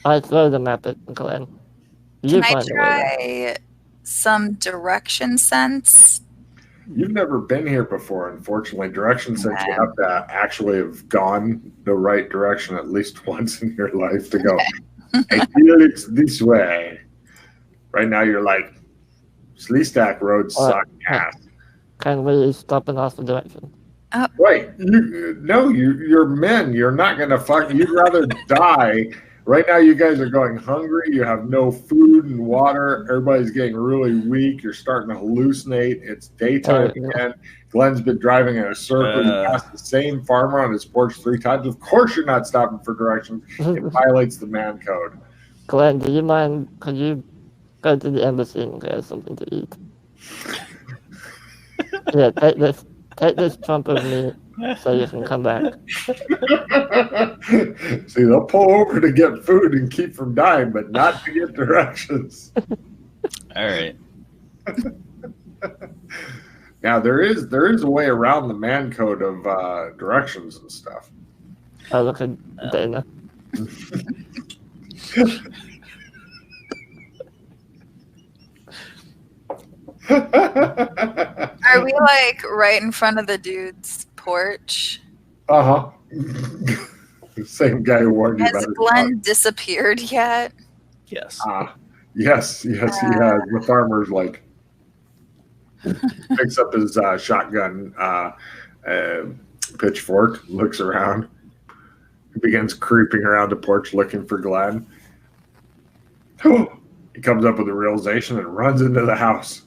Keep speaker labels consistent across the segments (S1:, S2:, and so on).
S1: I throw the map at Glenn. You
S2: Can I
S1: find a way there.
S2: try some direction sense?
S3: You've never been here before, unfortunately. Direction sense, you
S2: Okay.
S3: have to actually have gone the right direction at least once in your life to go, I feel it's this way. Right now, you're like, Sleestack roads
S1: Or
S3: suck ass.
S1: can we stop in opposite direction?
S3: Right. You're men. You're not going to fuck. You'd rather die. Right now, you guys are going hungry. You have no food and water. Everybody's getting really weak. You're starting to hallucinate. It's daytime again. Glenn's been driving in a circle. You passed the same farmer on his porch 3 times. Of course, you're not stopping for directions. It violates the man code.
S1: Glenn, do you mind? Could you go to the embassy and get us something to eat? Yeah, take this chunk of meat so you can come back.
S3: See, they'll pull over to get food and keep from dying, but not to get directions.
S4: All right.
S3: Now there is a way around the man code of directions and stuff.
S1: I look at Dana.
S2: Are we like right in front of the dude's porch?
S3: Uh-huh. Same guy who warned you
S2: Has
S3: about his
S2: Glenn disappeared yet?
S4: Yes.
S3: Yes, he has. The farmer's like picks up his shotgun pitchfork, looks around, he begins creeping around the porch looking for Glenn. He comes up with a realization and runs into the house.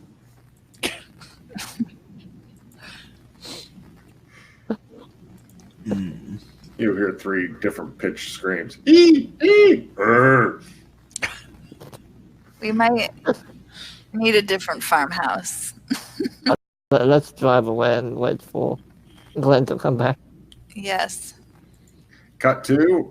S3: You hear 3 different pitched screams.
S2: We might need a different farmhouse.
S1: Let's drive away and wait for Glenn to come back.
S2: Yes.
S3: Cut to,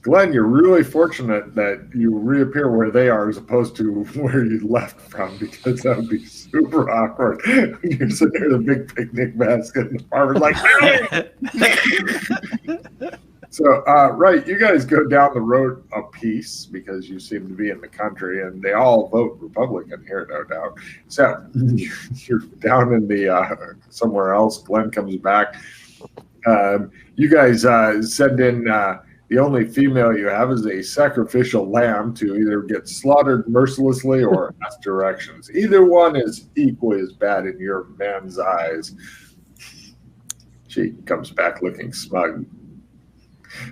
S3: Glenn, you're really fortunate that you reappear where they are as opposed to where you left from, because that would be super awkward. You're sitting there with a big picnic basket and the farmer's like, So, right, you guys go down the road a piece because you seem to be in the country, and they all vote Republican here, no doubt. So, you're down in the somewhere else. Glenn comes back. You guys send in the only female you have is a sacrificial lamb to either get slaughtered mercilessly or ask directions. Either one is equally as bad in your man's eyes. She comes back looking smug.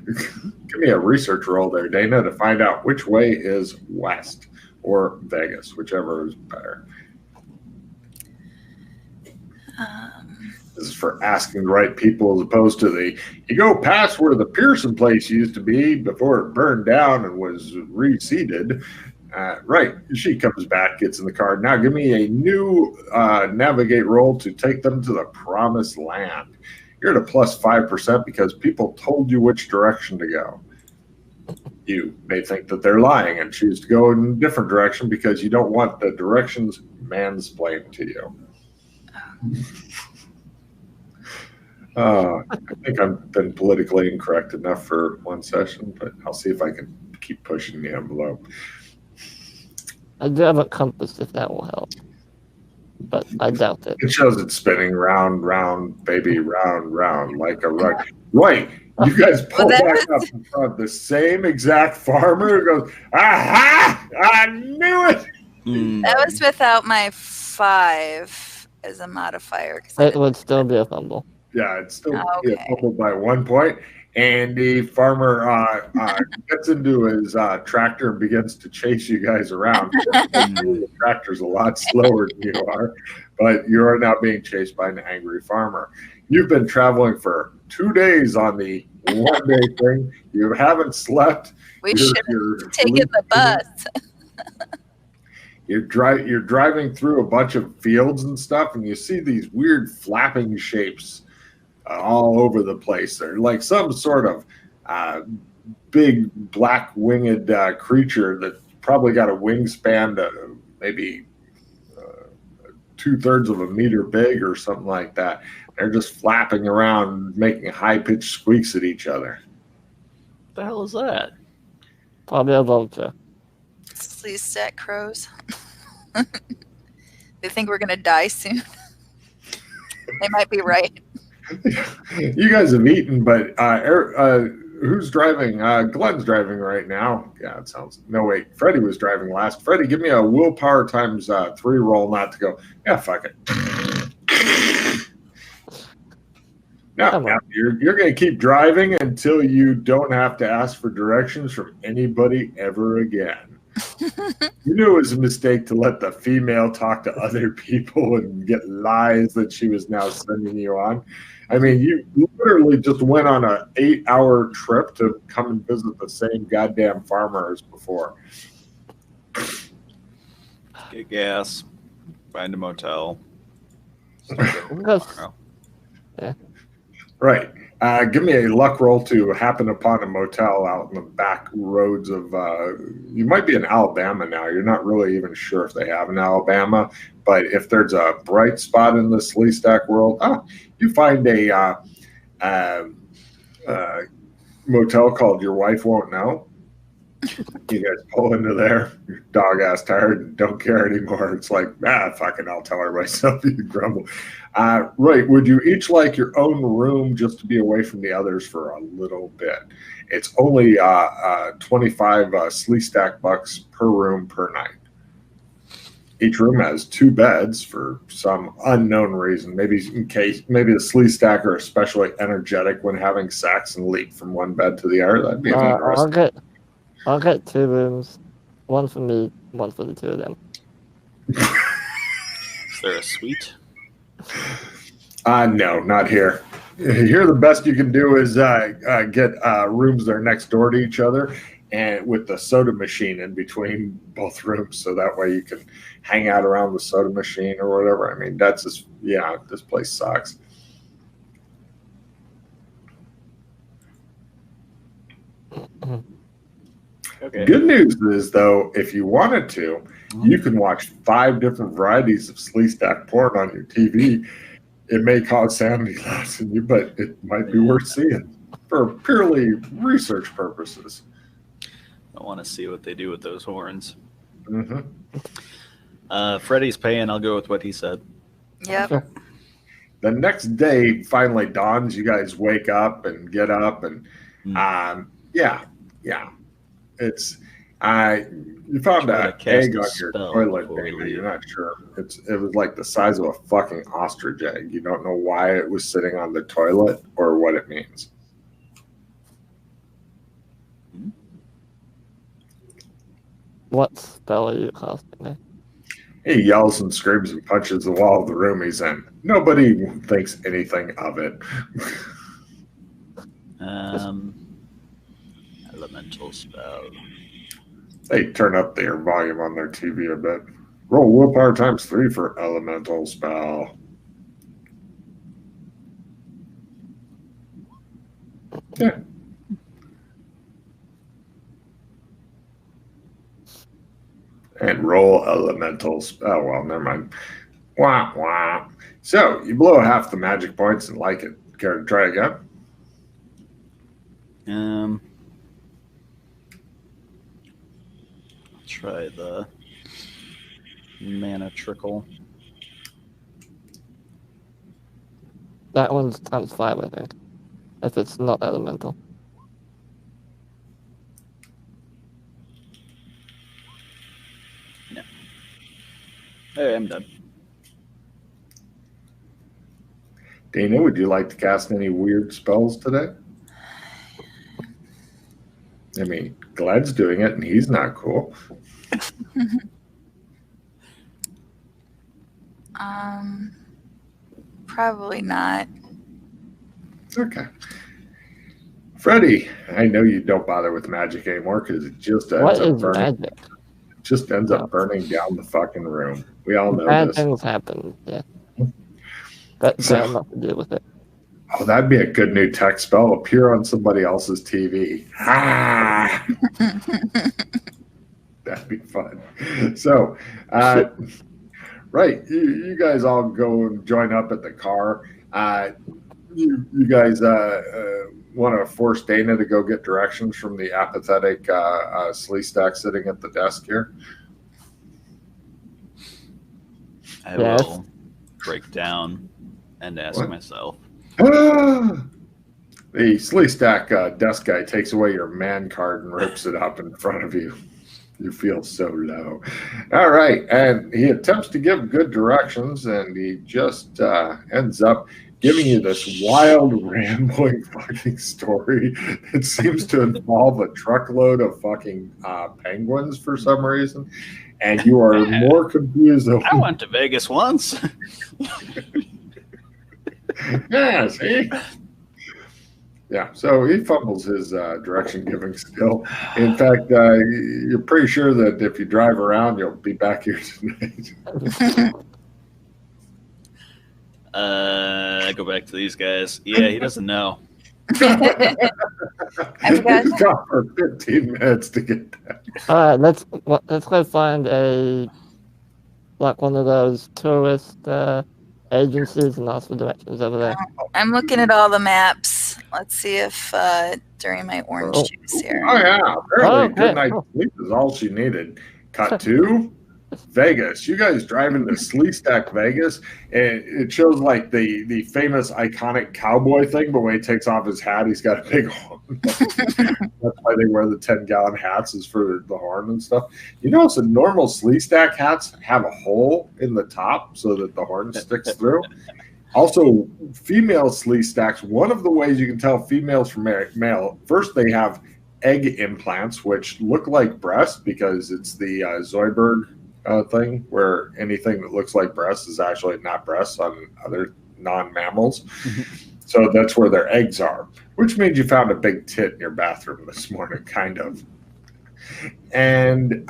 S3: Give me a research roll there, Dana, to find out which way is west or Vegas, whichever is better. This is for asking the right people as opposed to you go past where the Pearson place used to be before it burned down and was reseeded. Right. She comes back, gets in the car. Now give me a new navigate roll to take them to the promised land. You're at a plus 5% because people told you which direction to go. You may think that they're lying and choose to go in a different direction because you don't want the directions mansplained to you. I think I've been politically incorrect enough for one session, but I'll see if I can keep pushing the envelope.
S1: I do have a compass if that will help, but I doubt it.
S3: It shows it spinning round, round, baby, round, round, like a rug. Right. You guys pull back up in front of the same exact farmer who goes, aha! I knew it!
S2: That was without my 5 as a modifier.
S1: It would still be a fumble.
S3: Yeah, it's still be a fumble by 1 point. And the farmer gets into his tractor and begins to chase you guys around. The tractor's a lot slower than you are, but you are now being chased by an angry farmer. You've been traveling for 2 days on the one-day thing. You haven't slept.
S2: We should have taken the bus.
S3: You're driving through a bunch of fields and stuff, and you see these weird flapping shapes all over the place. They're like some sort of big black winged creature that probably got a wingspan maybe 2/3 of a meter big or something like that. They're just flapping around, making high-pitched squeaks at each other.
S4: the hell is that?
S1: Probably a vulture.
S2: Sleaze stack crows. They think we're gonna die soon. They might be right.
S3: You guys have eaten, but who's driving? Glenn's driving right now. Yeah, it sounds. No, wait. Freddie was driving last. Freddie, give me a willpower times 3 roll not to go. Yeah, fuck it. No, you're going to keep driving until you don't have to ask for directions from anybody ever again. You knew it was a mistake to let the female talk to other people and get lies that she was now sending you on. I mean, you literally just went on an 8-hour trip to come and visit the same goddamn farmer as before.
S4: Get gas. Find a motel.
S1: Yeah.
S3: Right. Give me a luck roll to happen upon a motel out in the back roads of. You might be in Alabama now. You're not really even sure if they have in Alabama, but if there's a bright spot in the Slee Stack world, you find a motel called Your Wife Won't Know. You guys pull into there, your dog ass tired and don't care anymore. It's like, fucking, I'll tell her myself. You grumble. Right. Would you each like your own room just to be away from the others for a little bit? It's only 25 Slee Stack bucks per room per night. Each room has 2 beds for some unknown reason. Maybe the Slee Stack are especially energetic when having sex and leap from one bed to the other. That'd be interesting.
S1: I'll get 2 rooms, one for me, one for the 2 of them.
S4: Is there a suite?
S3: No, not here. Here, the best you can do is get rooms that are next door to each other, and with the soda machine in between both rooms, so that way you can hang out around the soda machine or whatever. I mean, that's just this place sucks.
S4: Okay.
S3: Good news is, though, if you wanted to, you can watch 5 different varieties of Slee Stack porn on your TV. It may cause sanity loss in you, but it might be worth seeing for purely research purposes.
S4: I want to see what they do with those horns.
S3: Mm-hmm.
S4: Freddie's paying. I'll go with what he said.
S2: Yep.
S3: The next day finally dawns. You guys wake up and get up, and it's you found an egg on your toilet, Dana. You're not sure. It was like the size of a fucking ostrich egg. You don't know why it was sitting on the toilet or what it means.
S1: What spell are you casting there?
S3: He yells and screams and punches the wall of the room he's in. Nobody thinks anything of it.
S4: Elemental spell.
S3: They turn up their volume on their TV a bit. Roll willpower times 3 for elemental spell. Yeah. And roll elemental spell. Oh, well, never mind. Wah, wah. So, you blow half the magic points and like it. Care to try again?
S4: Try the mana trickle.
S1: That one's times 5, I think. If it's not elemental.
S4: No. Hey, I'm done.
S3: Dana, would you like to cast any weird spells today? I mean, Glad's doing it, and he's not cool.
S2: Probably not.
S3: Okay. Freddie, I know you don't bother with magic anymore because it just ends up burning.
S1: Magic?
S3: It just ends up burning down the fucking room. We all know
S1: Bad
S3: this.
S1: things happen, yeah. That's got nothing to do with it.
S3: Oh, that'd be a good new tech spell. Appear on somebody else's TV. Ah! That'd be fun. So, right, you guys all go and join up at the car. you guys want to force Dana to go get directions from the apathetic Sleestack sitting at the desk here?
S4: I
S1: Yes.
S4: will break down and ask
S3: What?
S4: myself.
S3: The Sleestack desk guy takes away your man card and rips it up in front of you. You feel so low. All right. And he attempts to give good directions, and he just ends up giving you this wild, rambling fucking story. It seems to involve a truckload of fucking penguins for some reason. And you are
S4: Yeah.
S3: more confused.
S4: I went to Vegas once.
S3: Yeah, see? Yeah, so he fumbles his direction giving skill. In fact, you're pretty sure that if you drive around, you'll be back here tonight.
S4: I go back to these guys. Yeah, he doesn't know.
S2: I forgot.
S3: He's gone for 15 minutes to get that.
S1: All right, let's go find one of those tourist agencies and ask for directions over there.
S2: I'm looking at all the maps. Let's see if during my orange juice here.
S3: Oh, yeah. Apparently,
S1: okay.
S3: good night's sleep is all she needed. Cut to Vegas. You guys driving to Sleestack, Vegas, and it shows like the famous iconic cowboy thing, but when he takes off his hat, he's got a big horn. That's why they wear the 10-gallon hats, is for the horn and stuff. You notice that normal Sleestack hats have a hole in the top so that the horn sticks through. Also, female Sleestacks, one of the ways you can tell females from male, first they have egg implants, which look like breasts because it's the Zoidberg thing, where anything that looks like breasts is actually not breasts on other non-mammals. So that's where their eggs are, which means you found a big tit in your bathroom this morning, kind of. And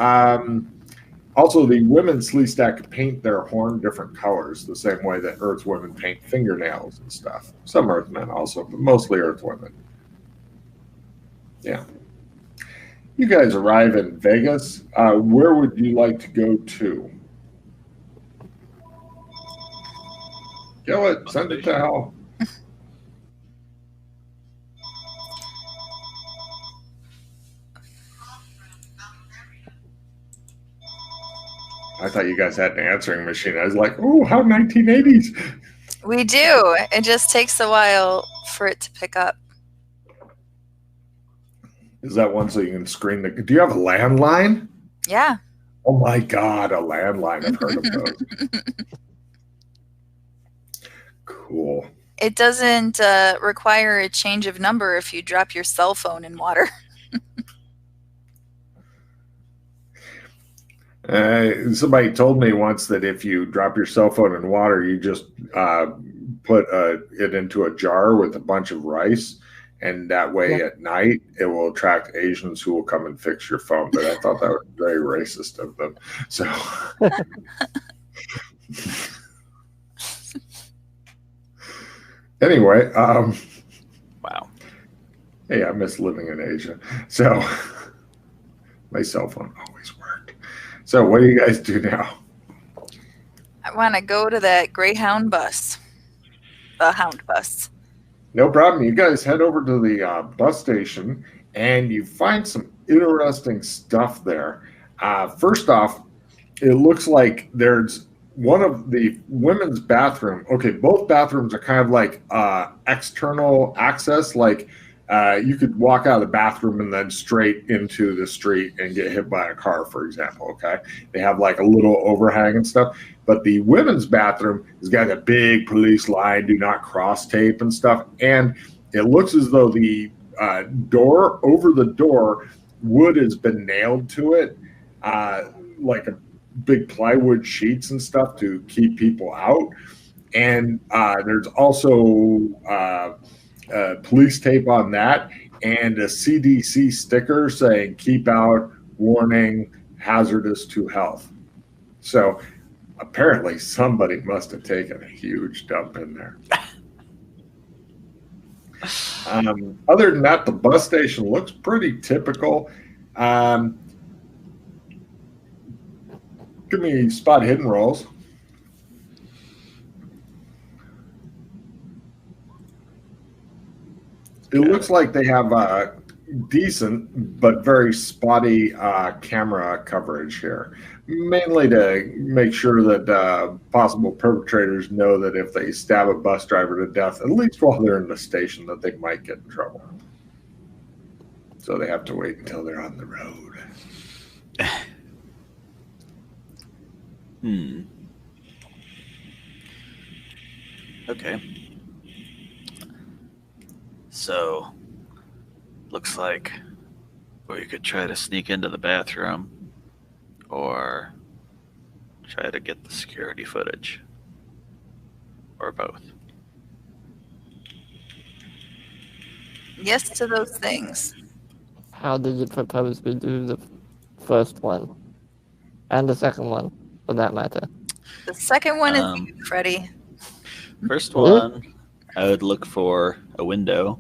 S3: also, the women Sleestack paint their horn different colors, the same way that Earth women paint fingernails and stuff. Some Earth men also, but mostly Earth women. Yeah. You guys arrive in Vegas. Where would you like to go to? Kill it. Send it to hell. I thought you guys had an answering machine. I was like, oh, how 1980s.
S2: We do. It just takes a while for it to pick up.
S3: Is that one so you can screen the... Do you have a landline?
S2: Yeah.
S3: Oh, my God, a landline. I've heard of those. Cool.
S2: It doesn't require a change of number if you drop your cell phone in water.
S3: Somebody told me once that if you drop your cell phone in water, you just put it into a jar with a bunch of rice, and that way at night it will attract Asians who will come and fix your phone. But I thought that was very racist of them. So anyway,
S4: Wow.
S3: hey, I miss living in Asia. So my cell phone always worked. So what do you guys do now?
S2: I want to go to that Greyhound bus. The Hound bus.
S3: No problem. You guys head over to the bus station, and you find some interesting stuff there. First off, it looks like there's one of the women's bathroom. Okay, both bathrooms are kind of like external access, like you could walk out of the bathroom and then straight into the street and get hit by a car, for example. Okay, they have like a little overhang and stuff. But the women's bathroom has got a big police line, do not cross tape and stuff. And it looks as though the door, over the door, wood has been nailed to it, like a big plywood sheets and stuff to keep people out. And there's also police tape on that and a CDC sticker saying, keep out, warning, hazardous to health. So apparently somebody must have taken a huge dump in there. Other than that, the bus station looks pretty typical. Give me spot hidden rolls. It looks like they have decent but very spotty camera coverage here, mainly to make sure that possible perpetrators know that if they stab a bus driver to death, at least while they're in the station, that they might get in trouble. So they have to wait until they're on the road.
S4: Okay. So, looks like we could try to sneak into the bathroom or try to get the security footage. Or both.
S2: Yes to those things.
S1: How did you propose we do the first one? And the second one, for that matter.
S2: The second one is
S4: Um,
S2: you, Freddy.
S4: First one, I would look for a window.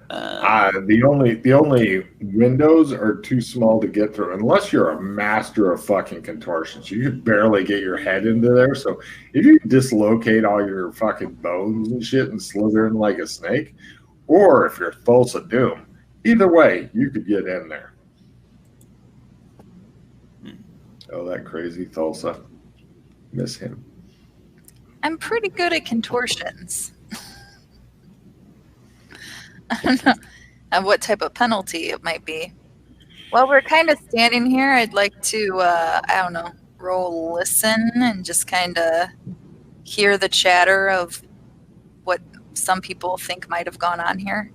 S3: The only windows are too small to get through unless you're a master of fucking contortions. You could barely get your head into there. So if you dislocate all your fucking bones and shit and slither in like a snake, or if you're Thulsa Doom, either way, you could get in there. Oh, that crazy Thulsa. Miss him.
S2: I'm pretty good at contortions. I don't know what type of penalty it might be. While we're kind of standing here, I'd like to, I don't know, roll listen and just kind of hear the chatter of what some people think might have gone on here.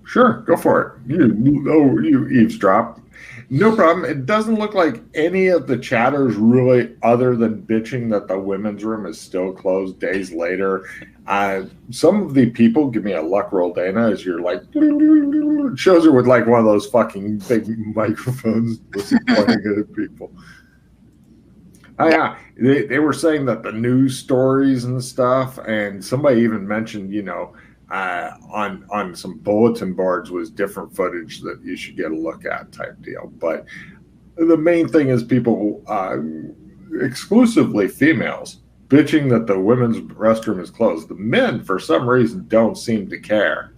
S3: Sure, go for it. You eavesdrop. No problem. It doesn't look like any of the chatters really, other than bitching that the women's room is still closed days later. Some of the people, give me a luck roll, Dana, as you're like, it shows her with like one of those fucking big microphones pointing at people. Oh, yeah. They were saying that the news stories and stuff, and somebody even mentioned, on some bulletin boards was different footage that you should get a look at type deal. But the main thing is people, exclusively females, bitching that the women's restroom is closed. The men, for some reason, don't seem to care.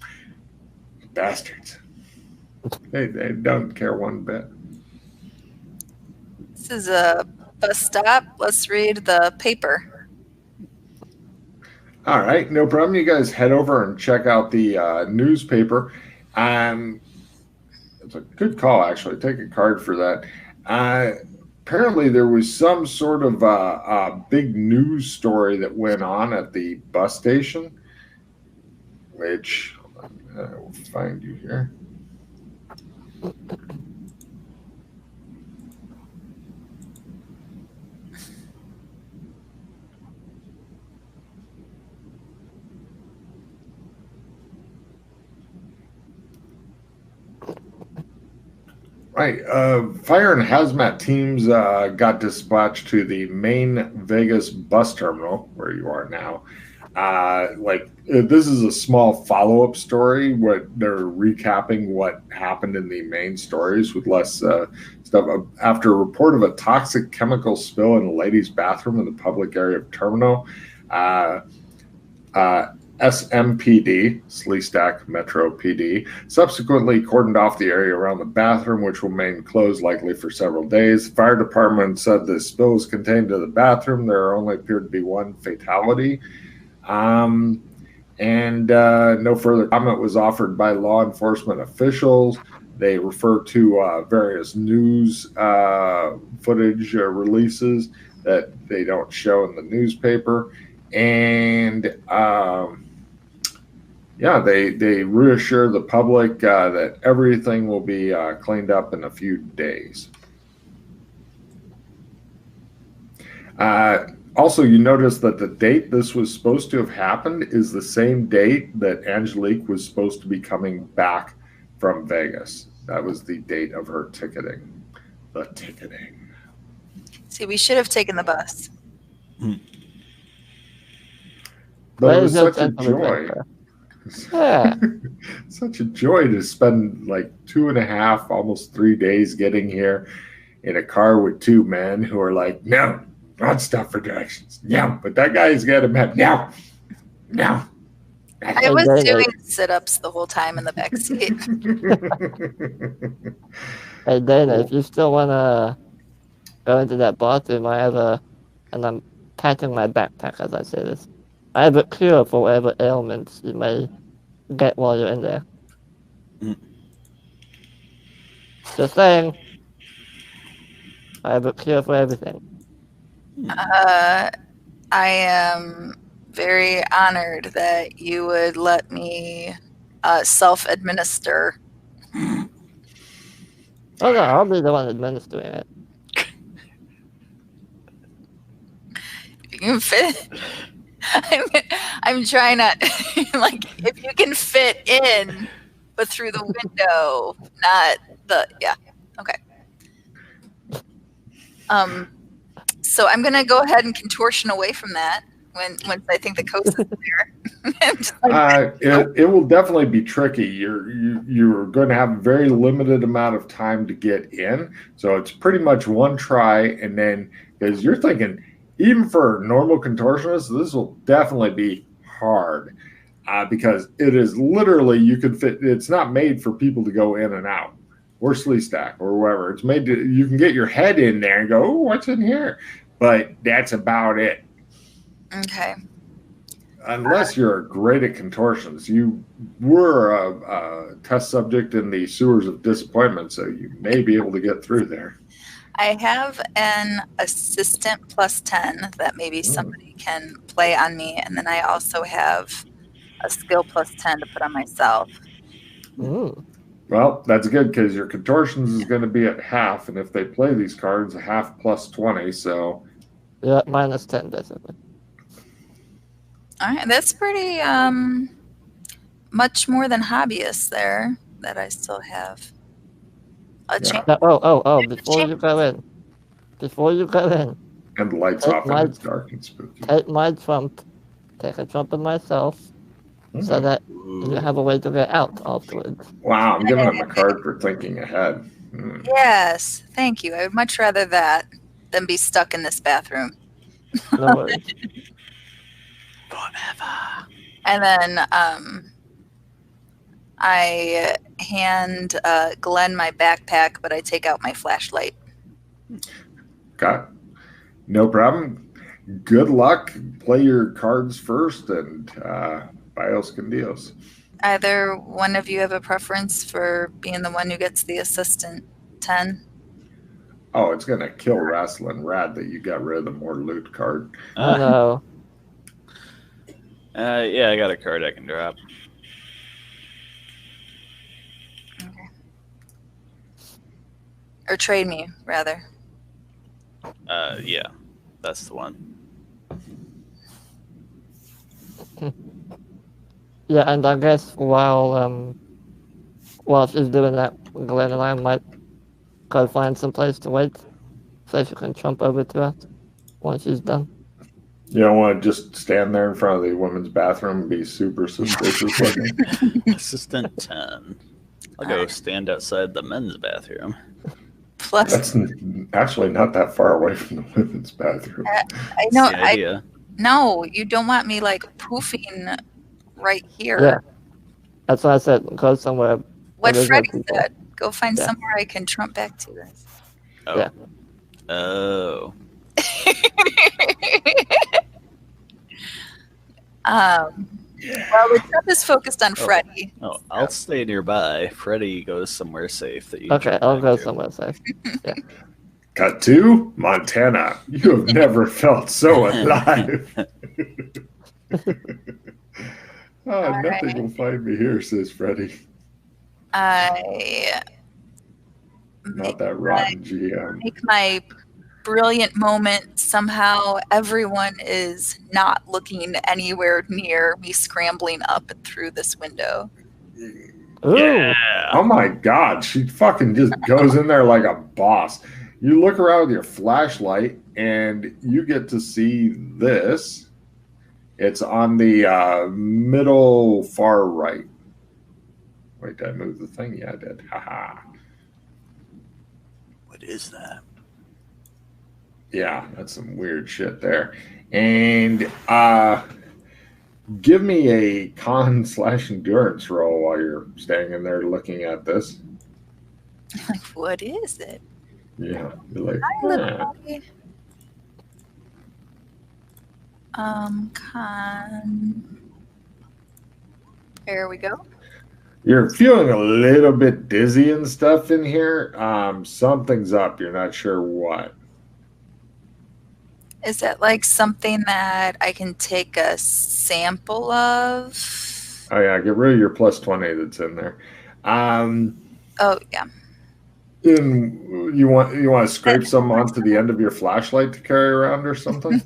S3: Bastards. They don't care one bit.
S2: This is a bus stop. Let's read the paper.
S3: All right, no problem. You guys head over and check out the newspaper. It's a good call, actually. Take a card for that. Apparently, there was some sort of big news story that went on at the bus station, which I will find you here. Right. Fire and hazmat teams got dispatched to the main Vegas bus terminal, where you are now. This is a small follow-up story. What they're recapping what happened in the main stories with less stuff. After a report of a toxic chemical spill in a ladies' bathroom in the public area of terminal, SMPD, Sleestack Metro PD, subsequently cordoned off the area around the bathroom, which will remain closed likely for several days. The fire department said the spill was contained to the bathroom. There only appeared to be one fatality. No further comment was offered by law enforcement officials. They refer to various news footage releases that they don't show in the newspaper. And they reassure the public that everything will be cleaned up in a few days. Also, you notice that the date this was supposed to have happened is the same date that Angelique was supposed to be coming back from Vegas. That was the date of her ticketing. The ticketing.
S2: See, we should have taken the bus.
S3: But it was such a joy.
S1: Yeah.
S3: Such a joy to spend like 2.5, almost 3 days getting here in a car with two men who are like, no, not stop for directions. No, but that guy's got a map. No.
S2: I was
S1: Dana,
S2: doing sit-ups the whole time in the back seat.
S1: hey Dana, if you still wanna go into that bathroom, and I'm packing my backpack as I say this. I have a cure for whatever ailments you may get while you're in there.
S4: Mm.
S1: Just saying, I have a cure for everything.
S2: I am very honored that you would let me self-administer.
S1: Oh no, I'll be the one administering it.
S2: You can fit. I'm trying not like if you can fit in, but through the window, not the okay. So I'm gonna go ahead and contortion away from that once I think the coast is clear. Just like,
S3: it will definitely be tricky. You're going to have a very limited amount of time to get in, so it's pretty much one try, and then because you're thinking even for normal contortionists, this will definitely be hard because it is literally you could fit. It's not made for people to go in and out or stack or wherever. It's made to you can get your head in there and go, oh, what's in here? But that's about it.
S2: okay.
S3: Unless you're great at contortions. You were a test subject in the sewers of disappointment, so you may be able to get through there.
S2: I have an assistant plus 10 that maybe somebody can play on me, and then I also have a skill plus 10 to put on myself.
S1: Mm.
S3: Well, that's good because your contortions is going to be at half, and if they play these cards, a half plus 20, so...
S1: You're at minus 10, basically.
S2: All right, that's pretty much more than hobbyists there that I still have. A chance.
S1: Oh, before you go in.
S3: And the lights
S1: Take
S3: off and it's dark and spooky.
S1: Take my trump, take a trump of myself, so that you have a way to get out afterwards.
S3: Wow, I'm giving him a card for thinking ahead.
S2: Yes, thank you. I would much rather that than be stuck in this bathroom.
S1: No worries.
S4: Forever.
S2: And then I hand Glenn my backpack, but I take out my flashlight.
S3: Okay. No problem. Good luck. Play your cards first and bios con dios.
S2: Either one of you have a preference for being the one who gets the assistant 10?
S3: Oh, it's going to kill Wrestling Rad that you got rid of the more loot card.
S1: Oh no.
S4: Yeah, I got a card I can drop.
S2: Okay. Or trade me, rather.
S4: Yeah, that's the one.
S1: Yeah, and I guess while she's doing that, Glenn and I might go find some place to wait, so she can trump over to us once she's done.
S3: You don't want to just stand there in front of the women's bathroom and be super suspicious looking?
S4: Assistant 10. I'll go stand outside the men's bathroom.
S2: Plus,
S3: That's actually not that far away from the women's bathroom.
S2: I know.
S4: That's the idea.
S2: No, you don't want me like poofing right here.
S1: Yeah. That's why I said go somewhere.
S2: What
S1: there's no
S2: Freddie
S1: people.
S2: said. Go find
S1: Yeah.
S2: somewhere I can trump back to this.
S4: Oh.
S1: Yeah.
S4: Oh.
S2: Well, the trump is focused on Freddie.
S4: Oh, I'll stay nearby. Freddy goes somewhere safe that you.
S1: Okay, I'll go somewhere safe.
S3: Cut to Montana. You have never felt so alive. Nothing
S2: right.
S3: will find me here, says Freddie.
S2: I
S3: Not that rotten GM.
S2: make my brilliant moment. Somehow everyone is not looking anywhere near me scrambling up and through this window.
S1: Ooh.
S4: Yeah.
S3: Oh my God, she fucking just goes in there like a boss. You look around with your flashlight and you get to see this. It's on the middle far right. Wait, did I move the thing? Yeah, I did. Haha.
S4: What is that?
S3: Yeah, that's some weird shit there. And Give me a con/endurance roll while you're staying in there looking at this.
S2: Like, what is it?
S3: Yeah, you're like,
S2: Hi, little buddy. Con. Here we go.
S3: You're feeling a little bit dizzy and stuff in here. Something's up. You're not sure what.
S2: Is that like something that I can take a sample of?
S3: Oh yeah, get rid of your +20 that's in there.
S2: Oh, yeah.
S3: And you want to scrape some onto the end of your flashlight to carry around or something?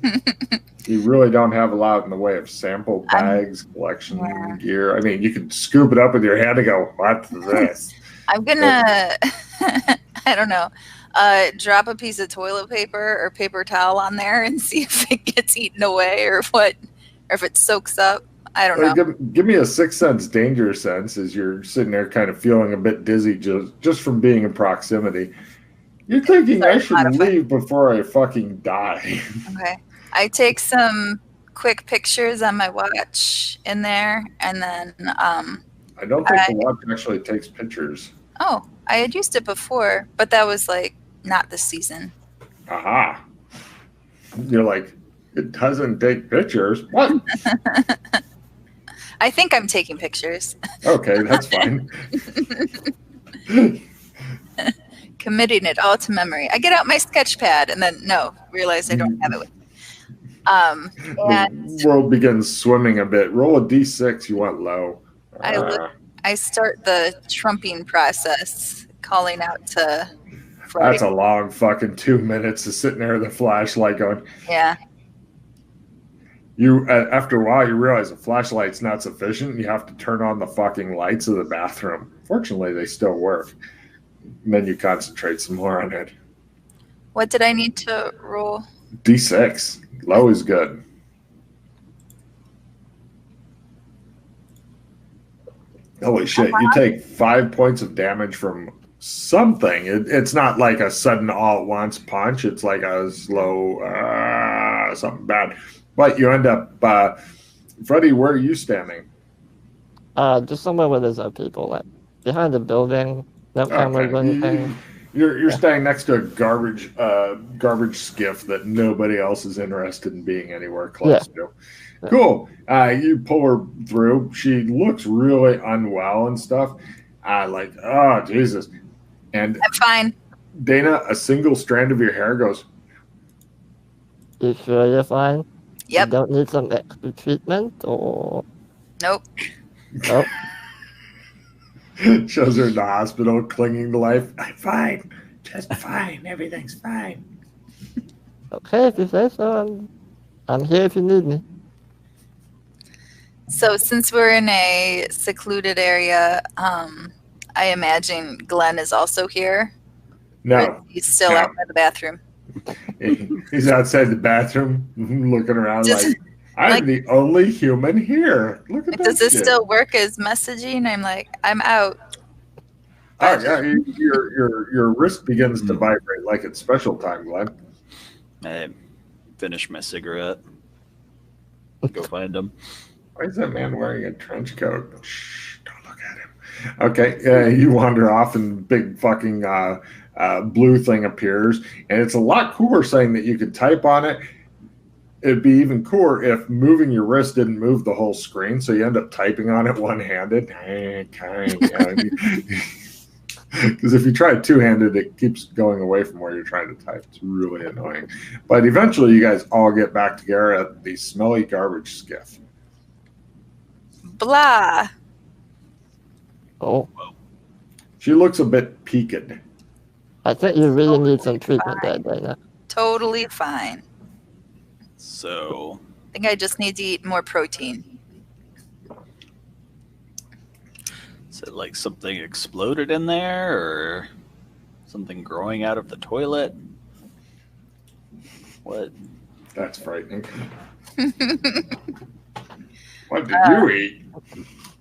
S3: You really don't have a lot in the way of sample bags, collection gear. I mean, you can scoop it up with your hand and go, "What's this?"
S2: I'm gonna, I don't know, drop a piece of toilet paper or paper towel on there and see if it gets eaten away or what, or if it soaks up. I don't know.
S3: Give me a 6th sense danger sense as you're sitting there kind of feeling a bit dizzy just from being in proximity. You're thinking I should leave before I fucking die.
S2: Okay. I take some quick pictures on my watch in there, and then
S3: I don't think the watch actually takes pictures.
S2: Oh, I had used it before, but that was like not this season.
S3: Aha. You're like, it doesn't take pictures. What?
S2: I think I'm taking pictures.
S3: Okay, that's fine.
S2: Committing it all to memory. I get out my sketch pad and then realize I don't have it with me.
S3: The world begins swimming a bit. Roll a d6. You want low.
S2: I start the trumping process, calling out to Freddie.
S3: That's a long fucking 2 minutes of sitting there with a flashlight going.
S2: Yeah.
S3: You after a while you realize the flashlight's not sufficient. You have to turn on the fucking lights of the bathroom. Fortunately, they still work. And then you concentrate some more on it.
S2: What did I need to roll?
S3: D6. Low is good. Holy shit! You take 5 points of damage from something. It's not like a sudden all at once punch. It's like a slow something bad. But you end up, Freddie, where are you standing?
S1: Just somewhere where there's people, like behind the building. No cameras or anything.
S3: You're staying next to a garbage skiff that nobody else is interested in being anywhere close to. Yeah. Cool. You pull her through. She looks really unwell and stuff. Like, oh Jesus. And
S2: I'm fine.
S3: Dana, a single strand of your hair goes.
S1: You sure you're fine?
S2: Yep.
S1: You don't need some extra treatment or?
S2: Nope.
S1: Nope.
S3: Shows her in the hospital, clinging to life. I'm fine. Just fine. Everything's fine.
S1: Okay, if you say so. I'm here if you need me.
S2: So since we're in a secluded area, I imagine Glenn is also here.
S3: No.
S2: He's still out by the bathroom.
S3: He's outside the bathroom looking around like, I'm the only human here. Look at that.
S2: Does this still work as messaging? I'm like, I'm out.
S3: Oh yeah, your wrist begins to vibrate like it's special time, Glenn.
S4: I finish my cigarette. Go find him.
S3: Why is that man wearing a trench coat? Shh, don't look at him. Okay, you wander off and big fucking blue thing appears. And it's a lot cooler saying that you could type on it. It'd be even cooler if moving your wrist didn't move the whole screen. So you end up typing on it one-handed. Because if you try it two-handed, it keeps going away from where you're trying to type. It's really annoying. But eventually you guys all get back together at the smelly garbage skiff.
S2: Blah.
S1: Oh.
S3: She looks a bit peaked.
S1: I think you really need some treatment there, Dana.
S2: Totally fine.
S4: So
S2: I think I just need to eat more protein.
S4: Is it like something exploded in there or something growing out of the toilet? What?
S3: That's frightening. What did you eat?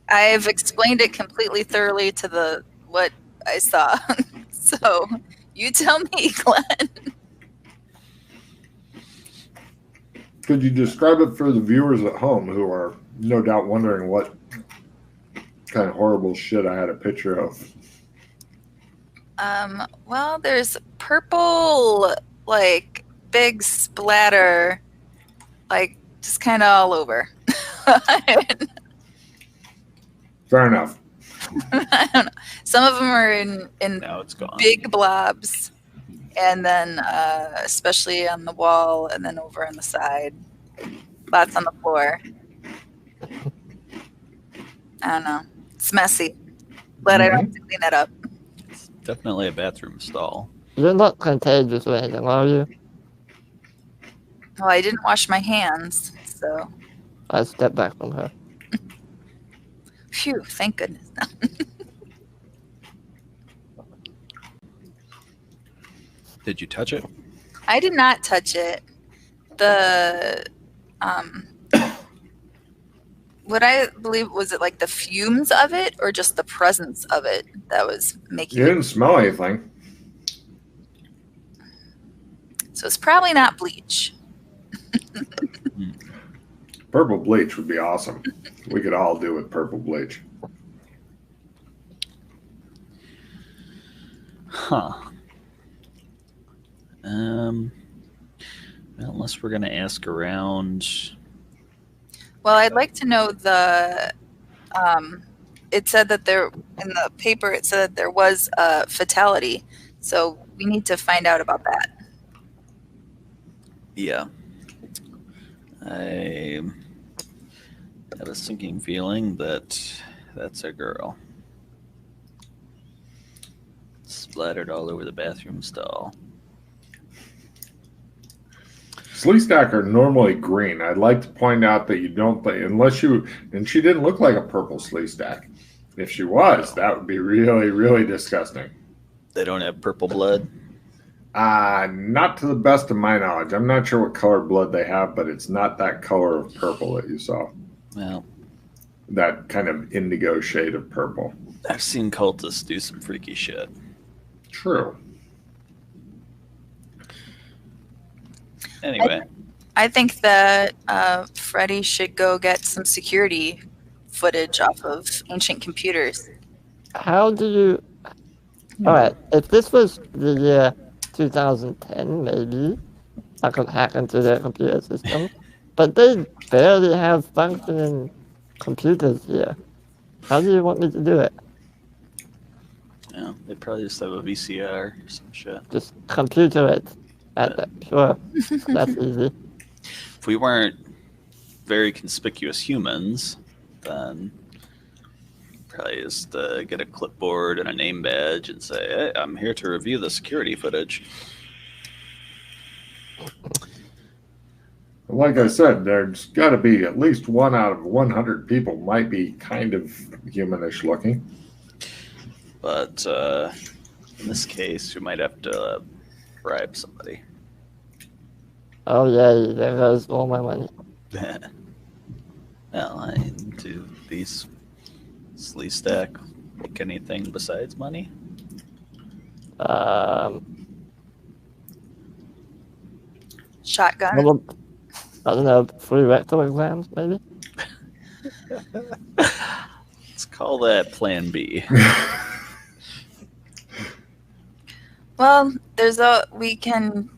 S2: I've explained it completely thoroughly to what I saw. So you tell me, Glenn.
S3: Could you describe it for the viewers at home who are no doubt wondering what kind of horrible shit I had a picture of?
S2: Well, there's purple, like, big splatter, like, just kind of all over.
S3: Fair enough.
S2: I don't know. Some of them are in
S4: Now it's gone.
S2: big blobs, and then especially on the wall, and then over on the side. Lots on the floor. I don't know. It's messy, but I don't have to clean it up.
S4: It's definitely a bathroom stall.
S1: You're not contagious or anything, are you?
S2: Well, I didn't wash my hands, so
S1: I step back from her.
S2: phew, thank goodness.
S4: Did you touch it?
S2: I did not touch it. The what I believe was it like the fumes of it or just the presence of it that was making
S3: You
S2: it.
S3: didn't smell anything.
S2: So it's probably not bleach.
S3: Purple bleach would be awesome. We could all do with purple bleach.
S4: Huh. Well, unless we're gonna ask around.
S2: Well, I'd like to know the. It said that there in the paper. It said that there was a fatality, so we need to find out about that.
S4: Yeah. I have a sinking feeling that that's a girl. Splattered all over the bathroom stall.
S3: Sleestack are normally green. I'd like to point out that you don't think, unless you, and she didn't look like a purple Sleestack. If she was, that would be really, really disgusting.
S4: They don't have purple blood.
S3: Not to the best of my knowledge. I'm not sure what color blood they have, but it's not that color of purple that you saw.
S4: Well,
S3: That kind of indigo shade of purple.
S4: I've seen cultists do some freaky shit.
S3: True.
S4: Anyway,
S2: I think that Freddie should go get some security footage off of ancient computers.
S1: How do you... Alright, if this was the year 2010, maybe I could hack into their computer system. But they barely have functioning computers here. How do you want me to do it?
S4: yeah, they probably just have a VCR or some shit.
S1: Just computer it. Sure, that's easy.
S4: If we weren't very conspicuous humans, then probably just get a clipboard and a name badge and say, hey, I'm here to review the security footage.
S3: Like I said, there's got to be at least 1 out of 100 people might be kind of humanish looking.
S4: But in this case, we might have to bribe somebody.
S1: Oh yeah, there goes all my money.
S4: Well, do these Sleestack make anything besides money?
S2: Shotgun.
S1: Well, I don't know, free rectal exams, maybe?
S4: Let's call that Plan B.
S2: Well, we can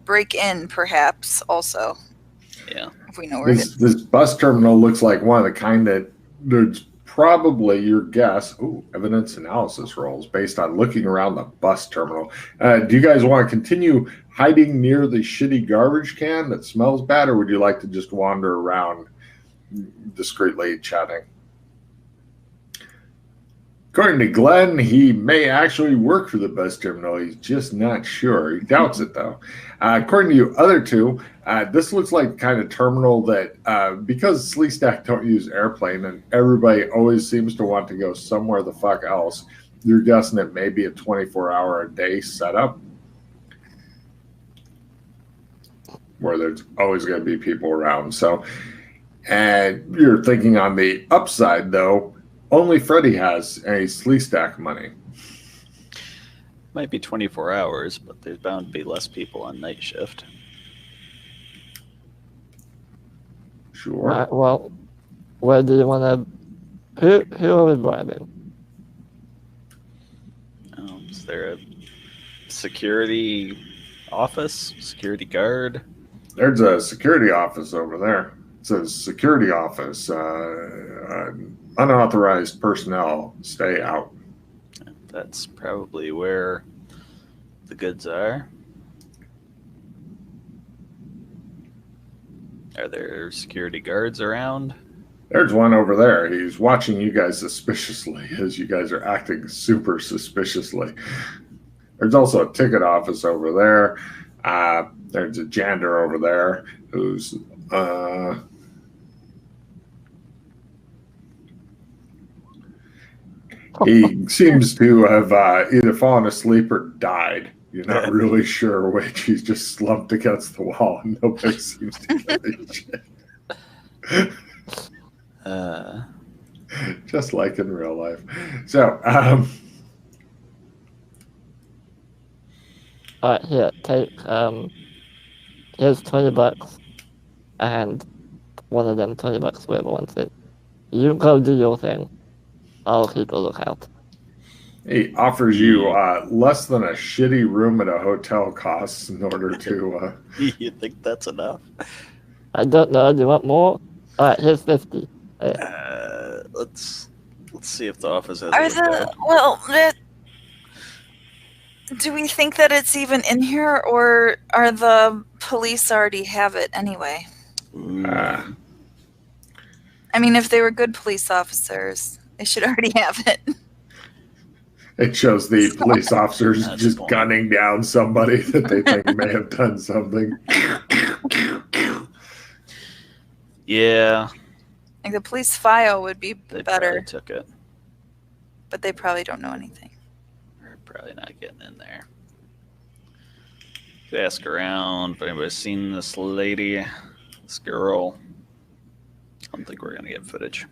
S2: break in perhaps also
S4: Yeah.
S2: if we know where it is.
S3: This bus terminal looks like one of the kind that there's probably your guess. Ooh, evidence analysis rolls based on looking around the bus terminal. Do you guys want to continue hiding near the shitty garbage can that smells bad, or would you like to just wander around discreetly chatting? According to Glenn, he may actually work for the bus terminal. He's just not sure. He doubts it, though. According to you other two, this looks like the kind of terminal that, because Sleestack don't use airplane and everybody always seems to want to go somewhere the fuck else, you're guessing it may be a 24-hour-a-day setup where there's always going to be people around. So, and you're thinking on the upside, though, only Freddie has any Sleestack money.
S4: Might be 24 hours, but there's bound to be less people on night shift.
S3: Sure.
S1: Well, where do you want to? Who are we bribing?
S4: Is there a security office? Security guard?
S3: There's a security office over there. It says security office. Unauthorized personnel stay out.
S4: That's probably where the goods are. Are there security guards around?
S3: There's one over there. He's watching you guys suspiciously as you guys are acting super suspiciously. There's also a ticket office over there. There's a janitor over there who's he seems to have either fallen asleep or died. You're not really sure which. He's just slumped against the wall and nobody seems to give a shit. Just like in real life. So,
S1: Alright, here, take, here's $20, and one of them $20, whoever wants it. You go do your thing. I'll keep a lookout.
S3: he offers you less than a shitty room at a hotel costs in order to.
S4: You think that's enough?
S1: I don't know, do you want more? Alright, here's 50.
S4: Let's see if the office has
S2: Are
S4: a window.
S2: do we think that it's even in here, or are the police already have it anyway? I mean, if they were good police officers, they should already have it.
S3: It shows the police officers
S4: That's
S3: just
S4: the point.
S3: gunning down somebody that they think may have done something.
S4: Yeah,
S2: Like the police file would be
S4: they
S2: better,
S4: probably took it.
S2: but they probably don't know anything.
S4: We're probably not getting in there. Could ask around if anybody's seen this lady, this girl. I don't think we're gonna get footage.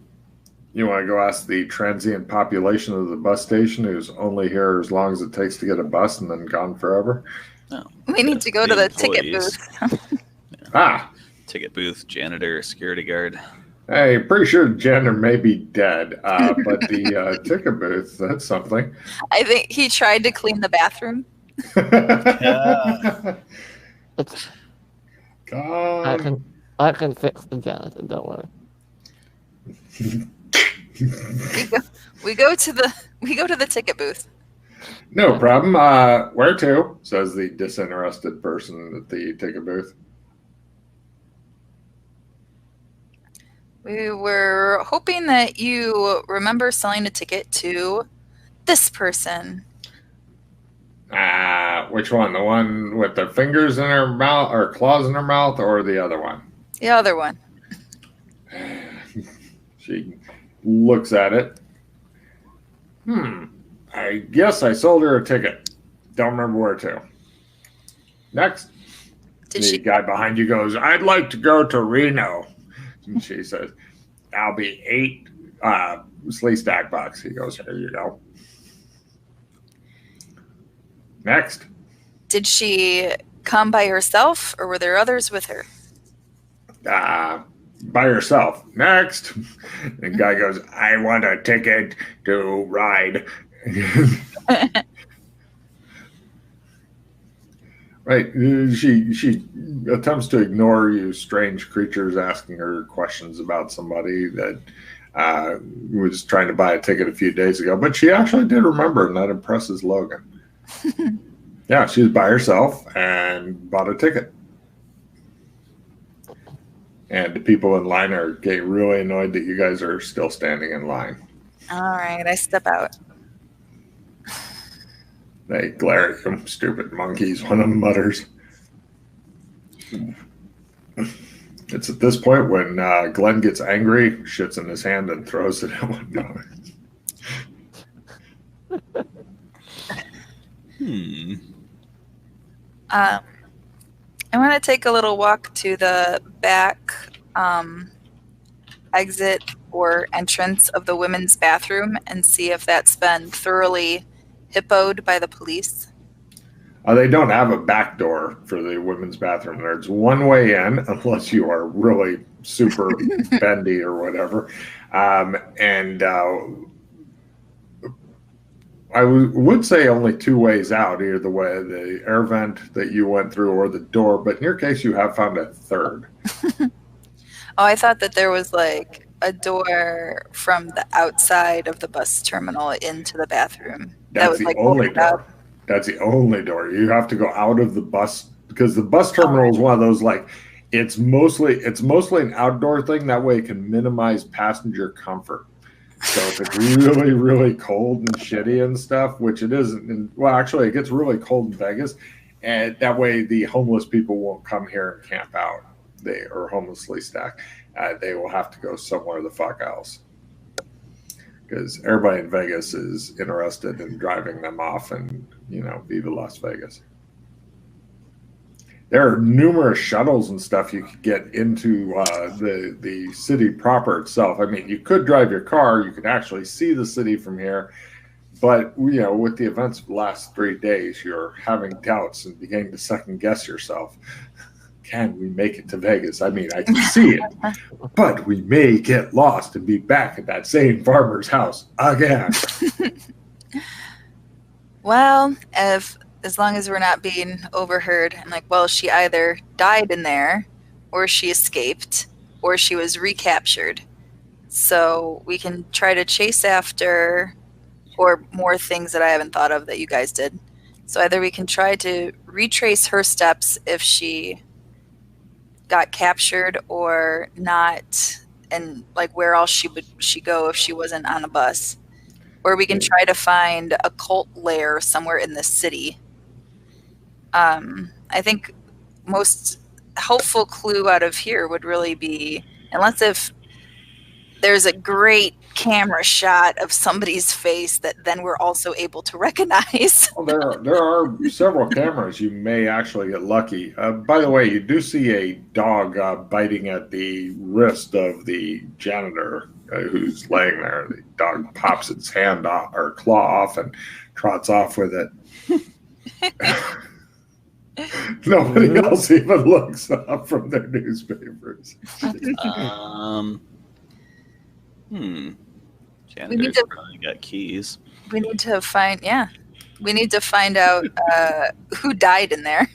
S3: You want to go ask the transient population of the bus station who's only here as long as it takes to get a bus and then gone forever?
S4: No.
S2: We need to go to the ticket
S4: employees.
S2: booth.
S4: Ticket booth, janitor, security guard.
S3: Hey, pretty sure the janitor may be dead, but the ticket booth, that's something.
S2: I think he tried to clean the bathroom.
S1: It's,
S3: God.
S1: I can fix the janitor, don't worry.
S2: We go to the ticket booth.
S3: No problem. Where to? Says the disinterested person at the ticket booth.
S2: We were hoping that you remember selling a ticket to this person.
S3: Which one? The one with the fingers in her mouth or claws in her mouth, or the other one?
S2: The other one.
S3: She looks at it. I guess I sold her a ticket. Don't remember where to. Next.
S2: Did
S3: The
S2: she?
S3: guy behind you goes, I'd like to go to Reno. And she says, I'll be 8 sleigh stack bucks. He goes, here you go. Next.
S2: Did she come by herself, or were there others with her?
S3: By herself. Next. The guy goes, I want a ticket to ride. Right. She attempts to ignore you strange creatures asking her questions about somebody that was trying to buy a ticket a few days ago. But she actually did remember, and that impresses Logan. Yeah, she was by herself and bought a ticket. And the people in line are getting really annoyed that you guys are still standing in line.
S2: All right, I step out.
S3: They glare at him, stupid monkeys, one of them mutters. It's at this point when Glenn gets angry, shits in his hand, and throws it at one another.
S2: I want to take a little walk to the back exit or entrance of the women's bathroom and see if that's been thoroughly hippoed by the police.
S3: They don't have a back door for the women's bathroom. There's one way in, unless you are really super bendy or whatever. I would say only two ways out, either the way the air vent that you went through or the door. But in your case, you have found a third.
S2: Oh, I thought that there was like a door from the outside of the bus terminal into the bathroom.
S3: That's the only door. That's the only door. You have to go out of the bus because the bus terminal is one of those like it's mostly an outdoor thing. That way it can minimize passenger comfort. So if it's really, really cold and shitty and stuff, which it isn't, well, actually it gets really cold in Vegas, and that way the homeless people won't come here and camp out. They are homelessly stacked. They will have to go somewhere the fuck else. Because everybody in Vegas is interested in driving them off and, Viva Las Vegas. There are numerous shuttles and stuff you could get into the city proper itself. I mean, you could drive your car. You could actually see the city from here. But, with the events of the last 3 days, you're having doubts and beginning to second guess yourself. Can we make it to Vegas? I mean, I can see it, but we may get lost and be back at that same farmer's house again.
S2: Well, as long as we're not being overheard, I'm like, well, she either died in there, or she escaped, or she was recaptured. So we can try to chase after, or more things that I haven't thought of that you guys did. So either we can try to retrace her steps if she got captured or not, and like where else would she go if she wasn't on a bus, or we can try to find a cult lair somewhere in the city. I think most helpful clue out of here would really be, unless if there's a great camera shot of somebody's face that then we're also able to recognize.
S3: Well, there are several cameras. You may actually get lucky. By the way, you do see a dog biting at the wrist of the janitor who's laying there. The dog pops its hand off or claw off and trots off with it. Nobody else even looks up from their newspapers.
S4: Janitor's probably got keys.
S2: We need to find out who died in there.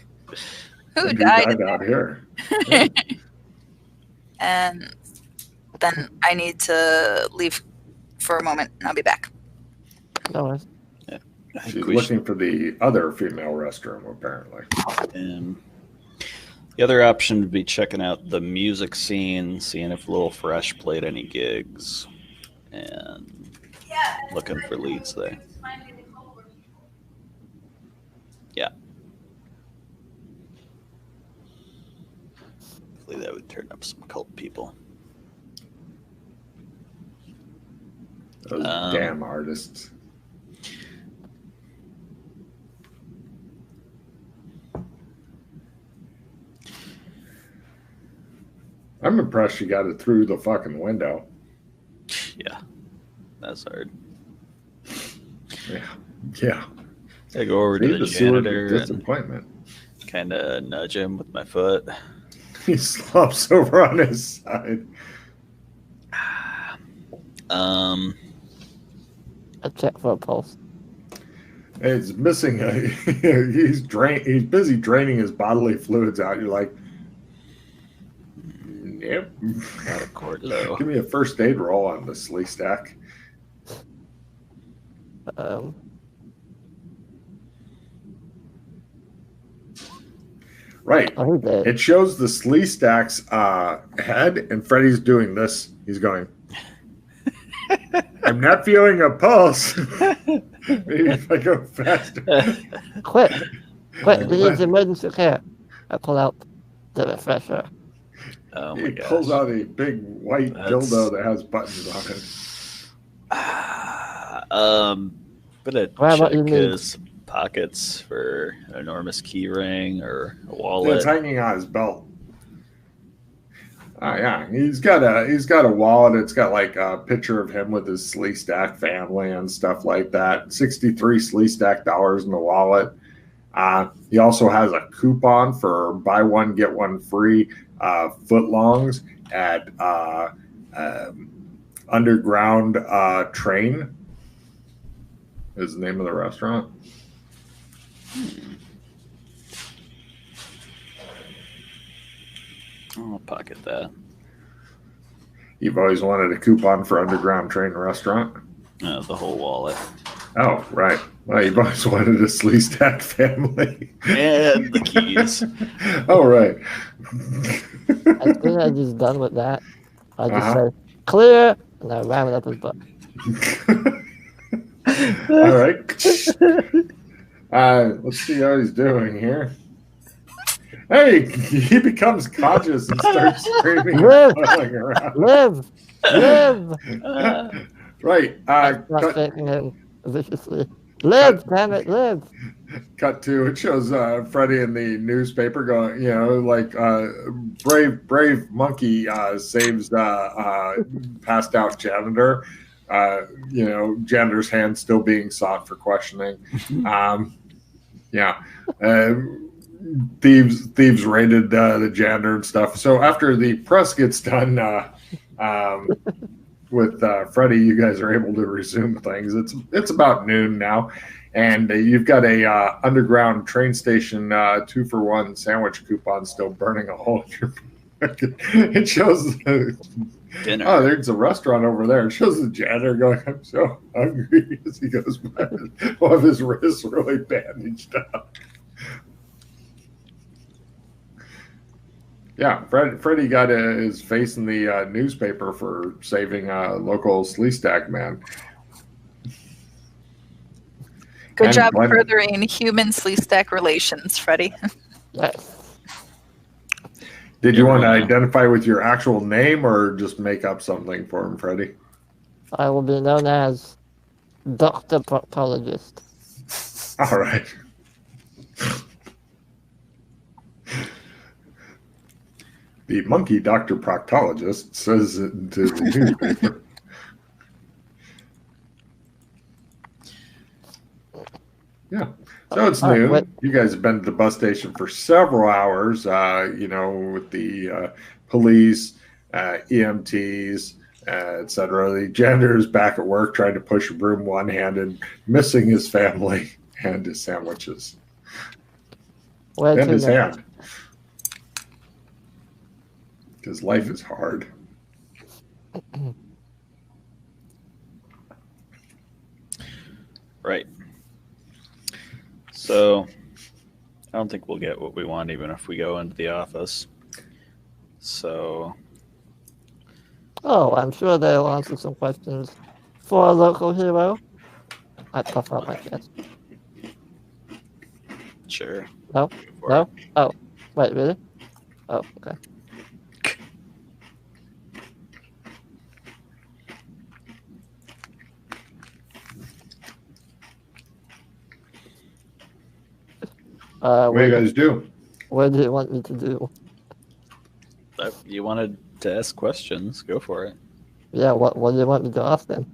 S2: Who died out here? Yeah. And then I need to leave for a moment, and I'll be back.
S1: No worries.
S4: Yeah.
S3: She's looking for the other female restroom, apparently.
S4: The other option would be checking out the music scene, seeing if Little Fresh played any gigs, and looking for leads there. Yeah. Hopefully that would turn up some cult people.
S3: Those damn artists. I'm impressed you got it through the fucking window.
S4: Yeah, that's hard.
S3: Yeah.
S4: I go over to the janitor
S3: disappointment.
S4: and kind of nudge him with my foot.
S3: He slumps over on his side.
S1: I check for a pulse.
S3: It's missing. He's busy draining his bodily fluids out. You're like, yep.
S4: Not a cord low.
S3: Give me a first aid roll on the slee stack. Right.
S1: Oh,
S3: it shows the slee stack's head, and Freddy's doing this. He's going, I'm not feeling a pulse. Maybe if I go faster.
S1: Quick, we need emergency care. I pull out the refresher.
S4: Oh my
S3: He
S4: gosh.
S3: pulls out a big white dildo that has buttons on it.
S4: But
S1: Why, what
S4: check
S1: you need?
S4: his pockets for an enormous key ring or a wallet.
S3: It's hanging on his belt. Yeah, he's got a wallet. It's got like a picture of him with his Slee Stack family and stuff like that. 63 Slee Stack dollars in the wallet. He also has a coupon for buy one, get one free footlongs at Underground Train is the name of the restaurant.
S4: I'll pocket that.
S3: You've always wanted a coupon for Underground Train restaurant?
S4: The whole wallet.
S3: Oh, right. Well, you've always wanted a Sleestack family.
S4: And the keys.
S3: Oh, right.
S1: As soon as he's done with that, I just say, clear, and I ram it up his butt.
S3: All right. Let's see how he's doing here. Hey, he becomes conscious and starts screaming
S1: Live!
S3: and flailing around.
S1: Live! Live!
S3: Right.
S1: Not
S3: Cut,
S1: shaking him viciously. Live, damn it, live!
S3: cut to it shows Freddy in the newspaper going, like brave monkey saves passed out janitor. Janitor's hand still being sought for questioning. Thieves raided the janitor and stuff. So after the press gets done with Freddy, you guys are able to resume things. It's about noon now, and you've got a underground train station 2-for-1 sandwich coupon still burning a hole in your pocket. It shows
S4: Dinner.
S3: Oh, there's a restaurant over there. It shows the janitor going, I'm so hungry as he goes by. One of his wrists really bandaged up. Yeah, Freddie got his face in the newspaper for saving a local Sleestack man.
S2: Good
S3: And
S2: job
S3: Glenn-
S2: furthering human Sleestack relations, Freddie.
S1: Yes.
S3: Did you want to identify with your actual name or just make up something for him, Freddie?
S1: I will be known as Dr. Proctologist.
S3: All right. The monkey Dr. Proctologist says it to the newspaper. Yeah. So it's noon. You guys have been at the bus station for several hours, with the police, EMTs, etc. The janitor is back at work trying to push a broom one-handed, missing his family and his sandwiches. And his hand. Because life is hard.
S4: Right. So, I don't think we'll get what we want even if we go into the office. So...
S1: Oh, I'm sure they'll answer some questions for a local hero. I puff out my chest.
S4: Sure.
S1: No? No? Oh, wait, really? Oh, okay.
S3: What do you guys do?
S1: What do you want me to do?
S4: You wanted to ask questions, go for it.
S1: Yeah, what do you want me to ask them?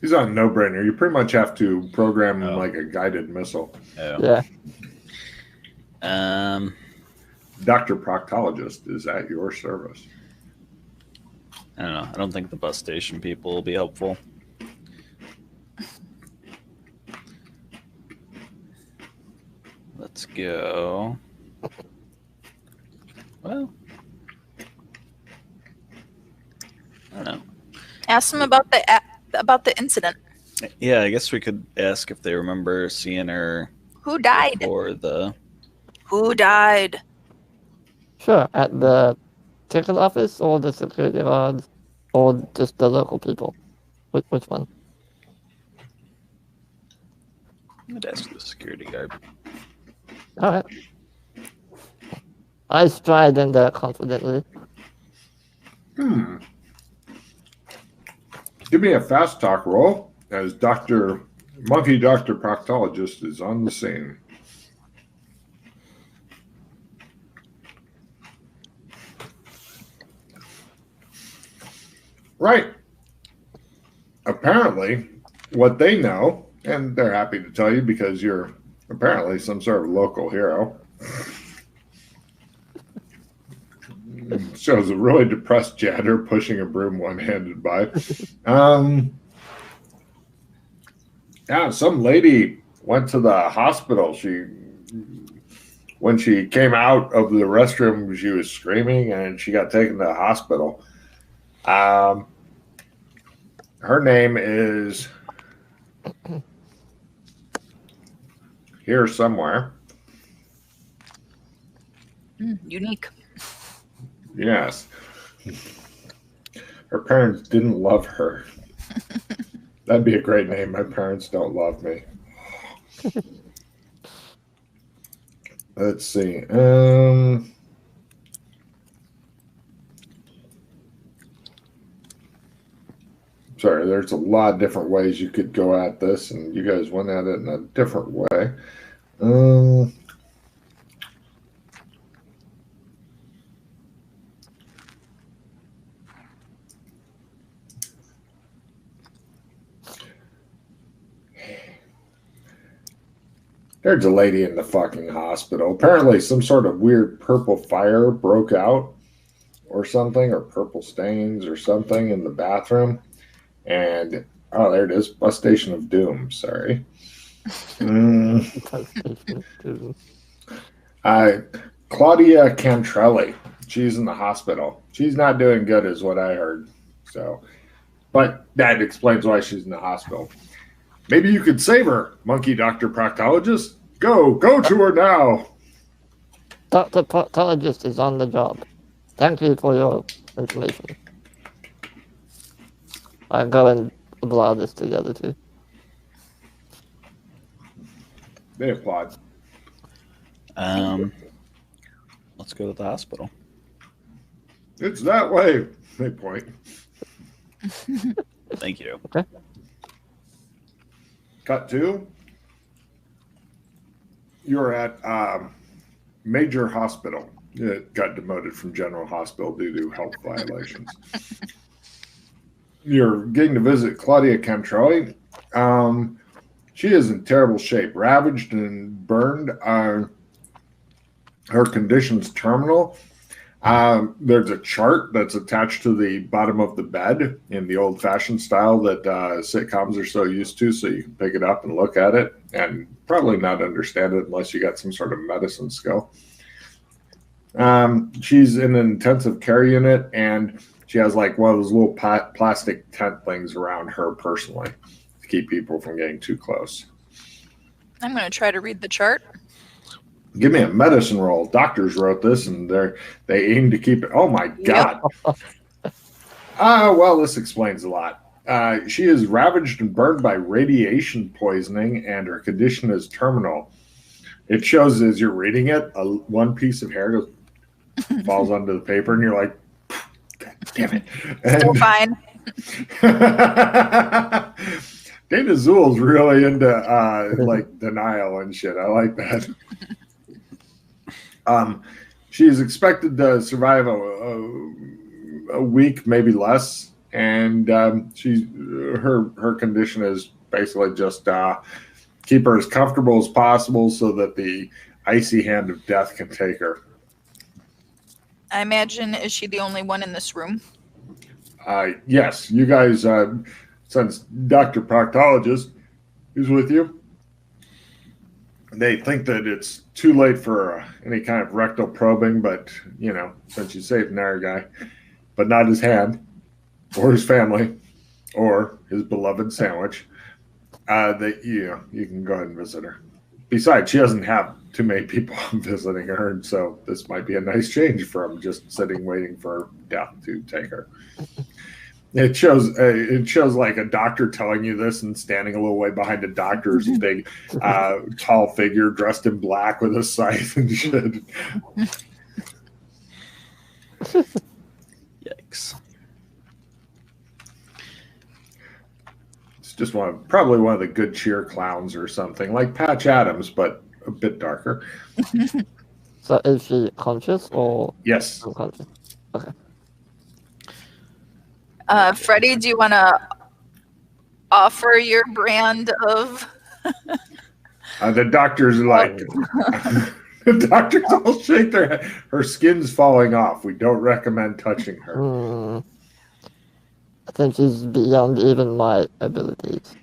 S3: He's on no-brainer. You pretty much have to program him like a guided missile.
S4: Oh.
S1: Yeah.
S3: Dr. Proctologist is at your service.
S4: I don't know. I don't think the bus station people will be helpful. Let's go. Well, I don't know.
S2: Ask them about the incident.
S4: Yeah, I guess we could ask if they remember seeing her.
S2: Who died?
S4: Or the.
S2: Who died?
S1: Sure, at the ticket office or the security guards or just the local people? Which one?
S4: I'd ask the security guard.
S1: Alright. I stride in there confidently.
S3: Give me a fast talk roll as Monkey Dr. Proctologist is on the scene. Right. Apparently, what they know, and they're happy to tell you because you're Apparently, some sort of local hero. Shows a really depressed janitor pushing a broom one-handed by. Yeah, some lady went to the hospital. When she came out of the restroom, she was screaming, and she got taken to the hospital. Her name is here somewhere.
S2: Unique.
S3: Yes. Her parents didn't love her. That'd be a great name. My parents don't love me. Let's see. Sorry, there's a lot of different ways you could go at this, and you guys went at it in a different way. There's a lady in the fucking hospital. Apparently, some sort of weird purple fire broke out or something, or purple stains or something in the bathroom. And, oh, there it is. Bus Station of Doom. Sorry. Claudia Cantrelli. She's in the hospital. She's not doing good, is what I heard. So, but that explains why she's in the hospital. Maybe you could save her, monkey doctor proctologist. Go to her now.
S1: Dr. Proctologist is on the job. Thank you for your information. I'll go and blow this together too.
S3: They applaud.
S5: Let's go to the hospital.
S3: It's that way. They point.
S5: Thank you.
S1: Okay.
S3: Cut to. You're at Major Hospital. It got demoted from General Hospital due to health violations. You're getting to visit Claudia Cantrelli. She is in terrible shape, ravaged and burned. Her condition's terminal. There's a chart that's attached to the bottom of the bed in the old-fashioned style that sitcoms are so used to, so you can pick it up and look at it and probably not understand it unless you got some sort of medicine skill. She's in an intensive care unit, and she has like one of those little plastic tent things around her personally to keep people from getting too close.
S2: I'm going to try to read the chart.
S3: Give me a medicine roll. Doctors wrote this, and they aim to keep it. Oh my God! Well, this explains a lot. She is ravaged and burned by radiation poisoning, and her condition is terminal. It shows as you're reading it, one piece of hair falls onto the paper, and you're like, God damn it!
S2: Still fine.
S3: Dana Zool's really into like denial and shit. I like that. She is expected to survive a week, maybe less, and her condition is basically just keep her as comfortable as possible so that the icy hand of death can take her.
S2: I imagine, is she the only one in this room?
S3: Yes, you guys, since Dr. Proctologist is with you, they think that it's too late for any kind of rectal probing, but, you know, since you saved an air guy, but not his hand or his family or his beloved sandwich, that, you know, you can go ahead and visit her. Besides, she doesn't have too many people visiting her, and so this might be a nice change from just sitting waiting for death to take her. It shows like a doctor telling you this, and standing a little way behind a doctor's big, tall figure dressed in black with a scythe and shit.
S5: Yikes.
S3: It's just probably one of the good cheer clowns or something, like Patch Adams, but a bit darker.
S1: So is she conscious or
S3: Yes.
S1: unconscious? Okay.
S2: Freddie, do you want to offer your brand of
S3: The doctors are like, the doctors all shake their head. Her skin's falling off. We don't recommend touching her.
S1: I think she's beyond even my abilities.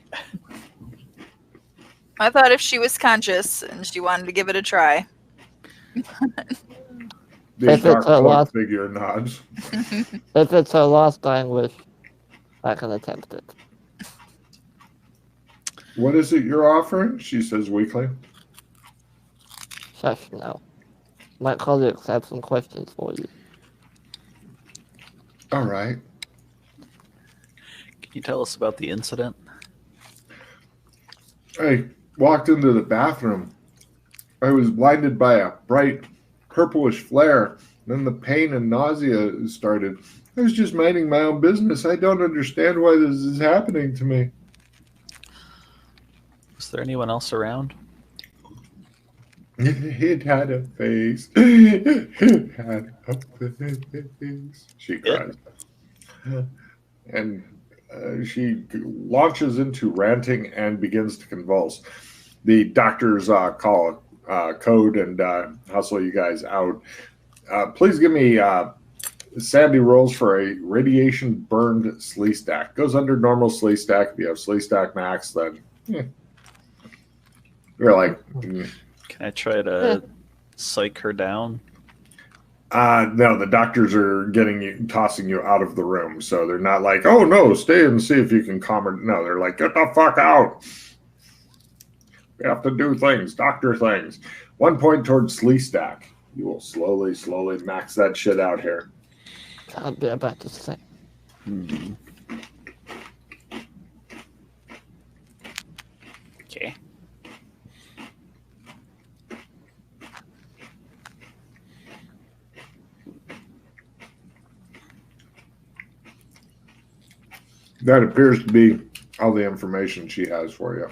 S2: I thought if she was conscious and she wanted to give it a try.
S3: The
S1: If it's
S3: dark
S1: her
S3: cloak
S1: last-
S3: figure nods.
S1: If it's her last dying wish, I can attempt it.
S3: What is it you're offering? She says weakly.
S1: Shush now. My colleagues have some questions for you.
S3: All right.
S5: Can you tell us about the incident?
S3: I walked into the bathroom. I was blinded by a bright purplish flare. Then the pain and nausea started. I was just minding my own business. I don't understand why this is happening to me.
S5: Was there anyone else around?
S3: It had a face. It had a face. She cries. And she launches into ranting and begins to convulse. The doctors call code and hustle you guys out. Please give me Sandy rolls for a radiation burned slee stack. Goes under normal slee stack. If you have slee stack max, then you're like,
S5: Can I try to psych her down?
S3: no, the doctors are tossing you out of the room. So they're not like, oh no, stay and see if you can calm her. No, they're like, get the fuck out. We have to do things, doctor things. 1 point towards slee stack. You will slowly max that shit out here.
S1: I'll be about to say.
S5: Okay.
S3: That appears to be all the information she has for you.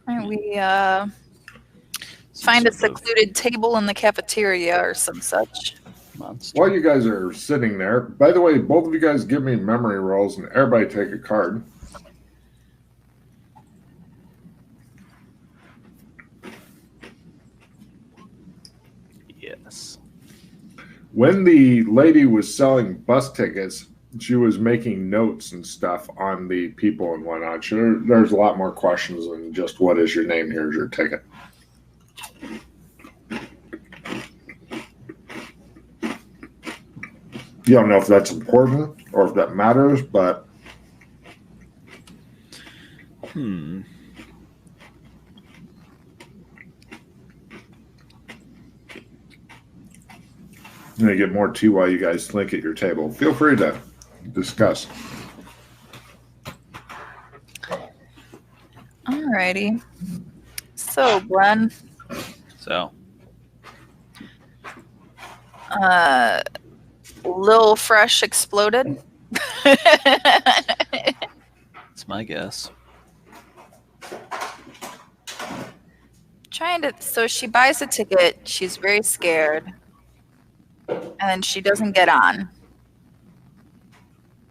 S2: Right, we find a secluded table in the cafeteria or some such.
S5: Monster.
S3: While you guys are sitting there, by the way, both of you guys give me memory rolls and everybody take a card.
S5: Yes.
S3: When the lady was selling bus tickets, she was making notes and stuff on the people and whatnot. There's a lot more questions than just what is your name, here's your ticket. You don't know if that's important or if that matters, but I'm going to get more tea while you guys think at your table. Feel free to discuss.
S2: Alrighty. So, Glenn,
S5: So,
S2: Lil Fresh exploded.
S5: that's my guess.
S2: So she buys a ticket. She's very scared. And then she doesn't get on.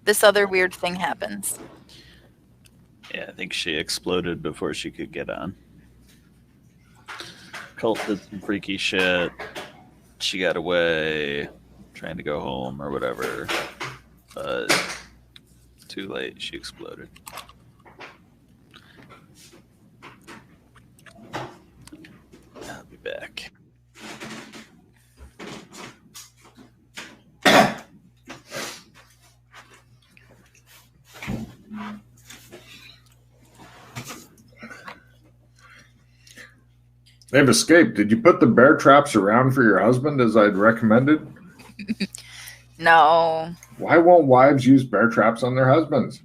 S2: This other weird thing happens.
S5: Yeah, I think she exploded before she could get on. Cult did some freaky shit. She got away, trying to go home or whatever. But too late, she exploded. I'll be back.
S3: They've escaped. Did you put the bear traps around for your husband as I'd recommended?
S2: No.
S3: Why won't wives use bear traps on their husbands?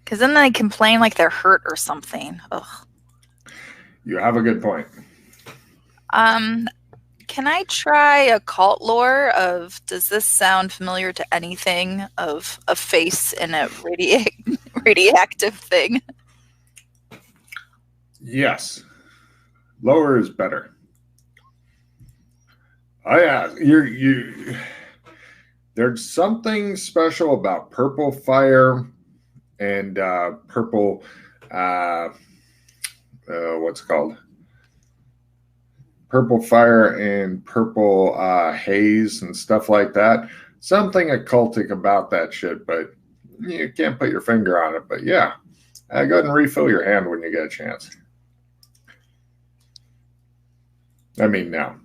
S2: Because then they complain like they're hurt or something. Ugh.
S3: You have a good point.
S2: Can I try a cult lore of, does this sound familiar to anything of a face in a radioactive thing?
S3: Yes. Lower is better. Oh yeah, you. There's something special about purple fire and purple. What's it called? Purple fire and purple haze and stuff like that. Something occultic about that shit, but you can't put your finger on it. But yeah, go ahead and refill your hand when you get a chance. I mean, now.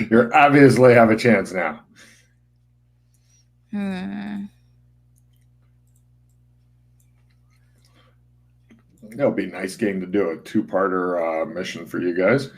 S3: You obviously have a chance now. It'll be a nice game to do a two-parter mission for you guys.